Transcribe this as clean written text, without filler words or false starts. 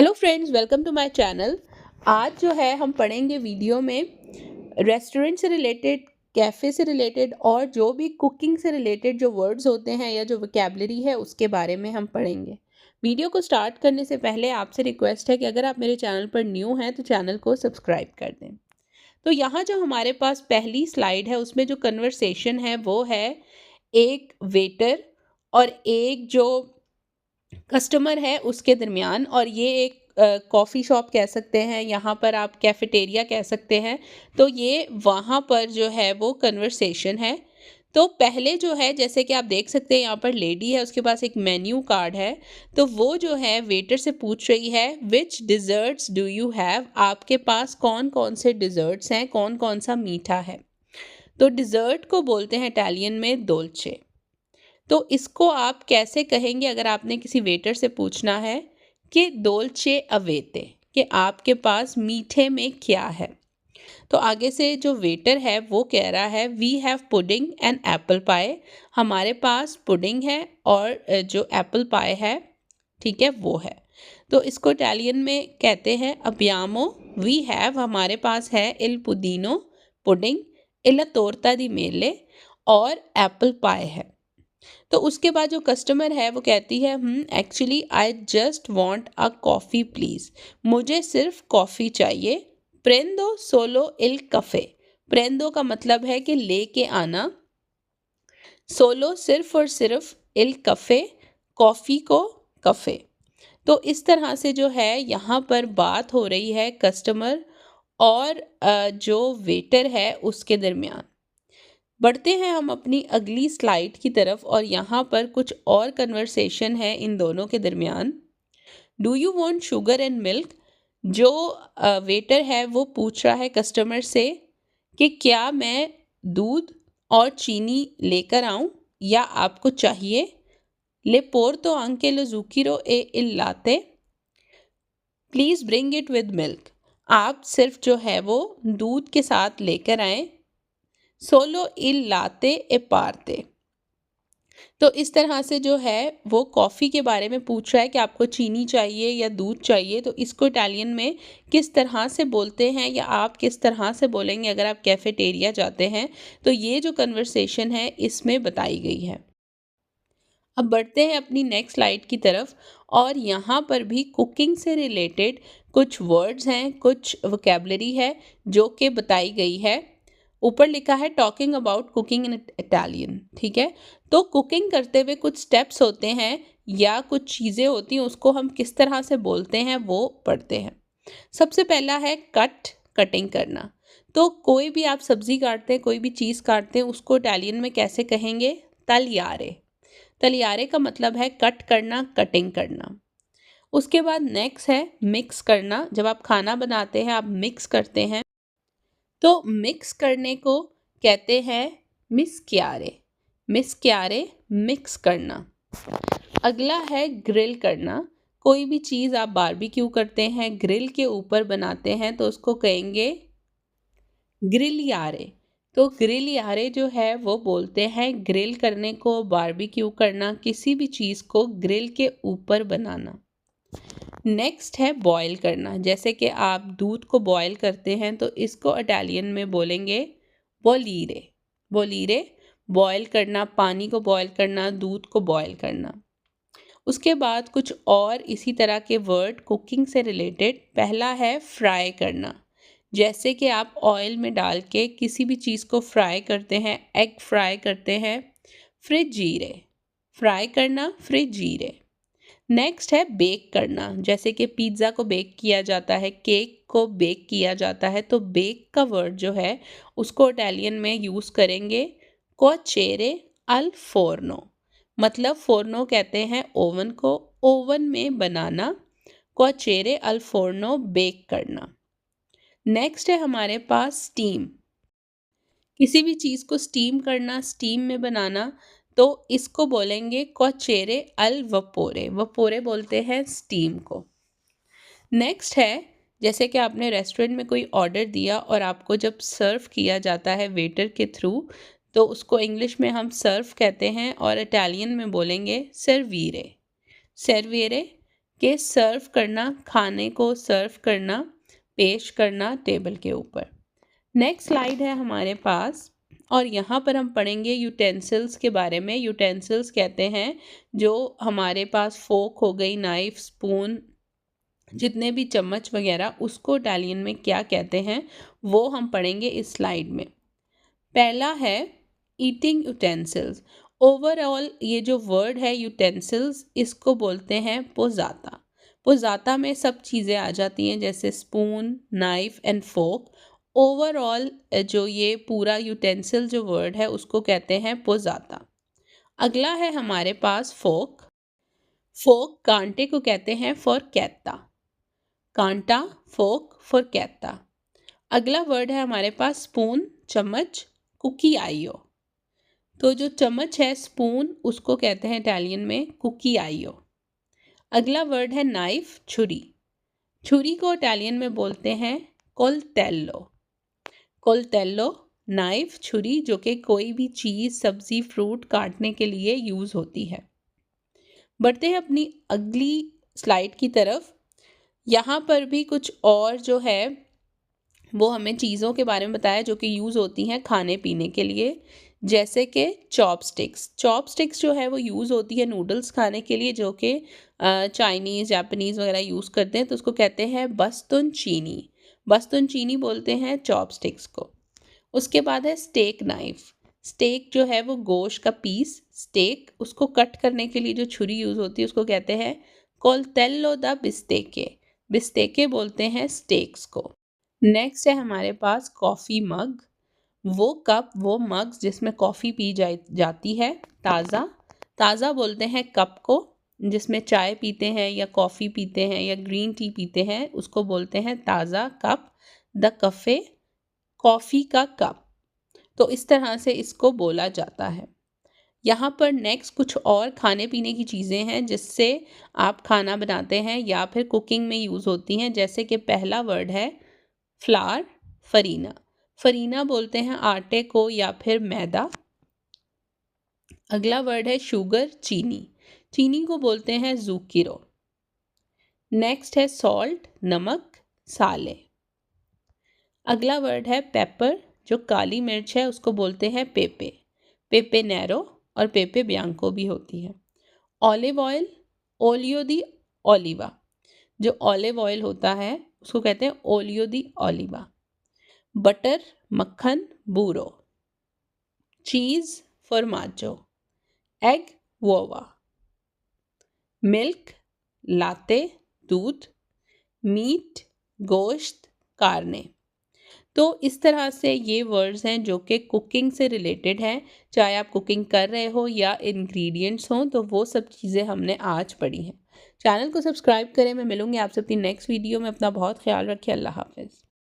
Hello friends, welcome to my channel. आज जो है हम पढ़ेंगे वीडियो में रेस्टोरेंट से रिलेटेड, कैफ़े से रिलेटेड और जो भी कुकिंग से रिलेटेड जो वर्ड्स होते हैं या जो वोकैबुलरी है उसके बारे में हम पढ़ेंगे। वीडियो को स्टार्ट करने से पहले आपसे रिक्वेस्ट है कि अगर आप मेरे चैनल पर न्यू हैं तो चैनल को सब्सक्राइब कर दें। तो यहाँ जो हमारे पास पहली स्लाइड है उसमें जो कन्वर्सेशन है वो है एक वेटर और एक जो कस्टमर है उसके दरमियान। और ये एक कॉफ़ी शॉप कह सकते हैं, यहाँ पर आप कैफेटेरिया कह सकते हैं। तो ये वहाँ पर जो है वो कन्वर्सेशन है। तो पहले जो है, जैसे कि आप देख सकते हैं यहाँ पर लेडी है, उसके पास एक मेन्यू कार्ड है। तो वो जो है वेटर से पूछ रही है विच डिज़र्ट्स डू यू हैव, आपके पास कौन कौन से डिज़र्ट्स हैं, कौन कौन सा मीठा है। तो डिज़र्ट को बोलते हैं इटालियन में डोल्चे। तो इसको आप कैसे कहेंगे अगर आपने किसी वेटर से पूछना है कि डोल्चे अवेते, कि आपके पास मीठे में क्या है। तो आगे से जो वेटर है वो कह रहा है we have pudding and apple pie, हमारे पास पुडिंग है और जो एप्पल पाई है, ठीक है, वो है। तो इसको इटालियन में कहते हैं अबियामो। वी हैव, हमारे पास है, इल पुदीनो पुडिंग, इला तोरता दी मेले, और एप्पल पाई है। तो उसके बाद जो कस्टमर है वो कहती है actually I just want a coffee please, मुझे सिर्फ कॉफ़ी चाहिए। प्रेंदो सोलो इल कफ़े, प्रेंदो का मतलब है कि लेके आना, सोलो सिर्फ और सिर्फ, इल कफ़े कॉफ़ी को, कफ़े। तो इस तरह से जो है यहाँ पर बात हो रही है कस्टमर और जो वेटर है उसके दरमियान। बढ़ते हैं हम अपनी अगली स्लाइड की तरफ और यहाँ पर कुछ और कन्वर्सेशन है इन दोनों के दरमियान। Do you want sugar and milk, जो वेटर है वो पूछ रहा है कस्टमर से कि क्या मैं दूध और चीनी लेकर आऊँ या आपको चाहिए। ले Porto anche lo zucchero e il latte, please bring it with milk, आप सिर्फ जो है वो दूध के साथ लेकर आएँ। सोलो इल लाते ए पारते, तो इस तरह से जो है वो कॉफ़ी के बारे में पूछ रहा है कि आपको चीनी चाहिए या दूध चाहिए। तो इसको इटालियन में किस तरह से बोलते हैं या आप किस तरह से बोलेंगे अगर आप कैफेटेरिया जाते हैं, तो ये जो कन्वर्सेशन है इसमें बताई गई है। अब बढ़ते हैं अपनी नेक्स्ट स्लाइड की तरफ और यहाँ पर भी कुकिंग से रिलेटेड कुछ वर्ड्स हैं, कुछ वोकैबुलरी है जो कि बताई गई है। ऊपर लिखा है talking about cooking in Italian, ठीक है। तो कुकिंग करते हुए कुछ स्टेप्स होते हैं या कुछ चीज़ें होती हैं, उसको हम किस तरह से बोलते हैं वो पढ़ते हैं। सबसे पहला है कटिंग करना। तो कोई भी आप सब्ज़ी काटते हैं, कोई भी चीज़ काटते हैं, उसको इटालियन में कैसे कहेंगे, तलियारे। तलियारे का मतलब है कट करना, कटिंग करना। उसके बाद नेक्स्ट है मिक्स करना। जब आप खाना बनाते हैं, आप मिक्स करते हैं, तो मिक्स करने को कहते हैं मिस्क्यारे। मिस्क्यारे, मिक्स करना। अगला है ग्रिल करना। कोई भी चीज़ आप बारबेक्यू करते हैं, ग्रिल के ऊपर बनाते हैं, तो उसको कहेंगे ग्रिलियारे। तो ग्रिलियारे जो है वो बोलते हैं ग्रिल करने को, बारबेक्यू करना, किसी भी चीज़ को ग्रिल के ऊपर बनाना। नेक्स्ट है बॉयल करना। जैसे कि आप दूध को बॉयल करते हैं तो इसको इटालियन में बोलेंगे बोलीरे। बोलीरे, बॉयल करना, पानी को बॉयल करना, दूध को बॉयल करना। उसके बाद कुछ और इसी तरह के वर्ड कुकिंग से रिलेटेड। पहला है फ्राई करना। जैसे कि आप ऑयल में डाल के किसी भी चीज़ को फ्राई करते हैं, एग फ्राई करते हैं, फ्रिजीरे। फ्राई करना, फ्रिजीरे। नेक्स्ट है बेक करना। जैसे कि पिज़्ज़ा को बेक किया जाता है, केक को बेक किया जाता है, तो बेक का वर्ड जो है उसको इटालियन में यूज़ करेंगे कोचेरे अल फोर्नो। मतलब फोर्नो कहते हैं ओवन को, ओवन में बनाना, कोचेरे अल फोर्नो, बेक करना। नेक्स्ट है हमारे पास स्टीम। किसी भी चीज़ को स्टीम करना, स्टीम में बनाना, तो इसको बोलेंगे कोचेरे अल वपोरे। वपोरे बोलते हैं स्टीम को। नेक्स्ट है, जैसे कि आपने रेस्टोरेंट में कोई ऑर्डर दिया और आपको जब सर्व किया जाता है वेटर के थ्रू, तो उसको इंग्लिश में हम सर्व कहते हैं और इटालियन में बोलेंगे सर्वीरे। सर्विरे, कि सर्व करना, खाने को सर्व करना, पेश करना टेबल के ऊपर। नेक्स्ट स्लाइड है हमारे पास और यहाँ पर हम पढ़ेंगे यूटेंसिल्स के बारे में। यूटेंसिल्स कहते हैं जो हमारे पास फोक हो गई, नाइफ, स्पून, जितने भी चम्मच वगैरह, उसको इटालियन में क्या कहते हैं वो हम पढ़ेंगे इस स्लाइड में। पहला है ईटिंग यूटेंसिल्स। ओवरऑल ये जो वर्ड है यूटेंसिल्स, इसको बोलते हैं पोज़ाता। पोज़ाता में सब चीज़ें आ जाती हैं जैसे spoon, knife and fork. Overall जो ये पूरा यूटेंसिल जो वर्ड है उसको कहते हैं पोज़ाता। अगला है हमारे पास फोक। फोक कांटे को कहते हैं फोरकेत्ता। कांटा, फोक, फोरकेत्ता। अगला वर्ड है हमारे पास स्पून, चम्मच, कुकियायो। तो जो चम्मच है स्पून, उसको कहते हैं इटालियन में कुकियायो। अगला वर्ड है नाइफ, छुरी। छुरी को इटालियन में बोलते हैं कोलटेल्लो। कोलटेल्लो नाइफ, छुरी जो कि कोई भी चीज़, सब्जी, फ्रूट काटने के लिए यूज़ होती है। बढ़ते हैं अपनी अगली स्लाइड की तरफ। यहाँ पर भी कुछ और जो है वो हमें चीज़ों के बारे में बताया जो कि यूज़ होती हैं खाने पीने के लिए, जैसे कि चॉपस्टिक्स। चॉपस्टिक्स जो है वो यूज़ होती है नूडल्स खाने के लिए, जो कि चाइनीज़, जापानीज़ वगैरह यूज़ करते हैं, तो उसको कहते हैं बस्तूनचीनी। बस्तूनचीनी बोलते हैं चॉपस्टिक्स को। उसके बाद है स्टेक नाइफ। स्टेक जो है वो गोश्त का पीस, स्टेक, उसको कट करने के लिए जो छुरी यूज़ होती है उसको कहते हैं कोलटेल्लो द बिस्टेके। बिस्टेके बोलते हैं स्टेक्स को। नेक्स्ट है हमारे पास कॉफ़ी मग। वो कप, वो मग्स जिसमें कॉफ़ी पी जाती है। ताज़ा, ताज़ा बोलते हैं कप को जिसमें चाय पीते हैं या कॉफ़ी पीते हैं या ग्रीन टी पीते हैं, उसको बोलते हैं ताज़ा कप। द कफ़े, कॉफ़ी का कप। तो इस तरह से इसको बोला जाता है। यहाँ पर नेक्स्ट कुछ और खाने पीने की चीज़ें हैं जिससे आप खाना बनाते हैं या फिर कुकिंग में यूज़ होती हैं, जैसे कि पहला वर्ड है फ्लार, फरीना। फरीना बोलते हैं आटे को या फिर मैदा। अगला वर्ड है शुगर, चीनी। चीनी को बोलते हैं ज़ुकीरो। नेक्स्ट है सॉल्ट, नमक, साले। अगला वर्ड है पेपर, जो काली मिर्च है उसको बोलते हैं पेपे। पेपे नैरो और पेपे बियांको भी होती है। ऑलिव ऑयल, ओलियो दी ओलिवा। जो ऑलिव ऑयल होता है उसको कहते हैं ओलियो दी ओलिवा। बटर, मक्खन, बूरो। चीज़, फॉर्माजो। एग, वोवा। मिल्क, लाते, दूध। मीट, गोश्त, कार्ने। तो इस तरह से ये वर्ड्स हैं जो कि कुकिंग से रिलेटेड हैं। चाहे आप कुकिंग कर रहे हो या इंग्रेडिएंट्स हों, तो वो सब चीज़ें हमने आज पढ़ी हैं। चैनल को सब्सक्राइब करें। मैं मिलूँगी आपसे अपनी नेक्स्ट वीडियो में। अपना बहुत ख्याल रखिए। अल्लाह हाफ़िज़।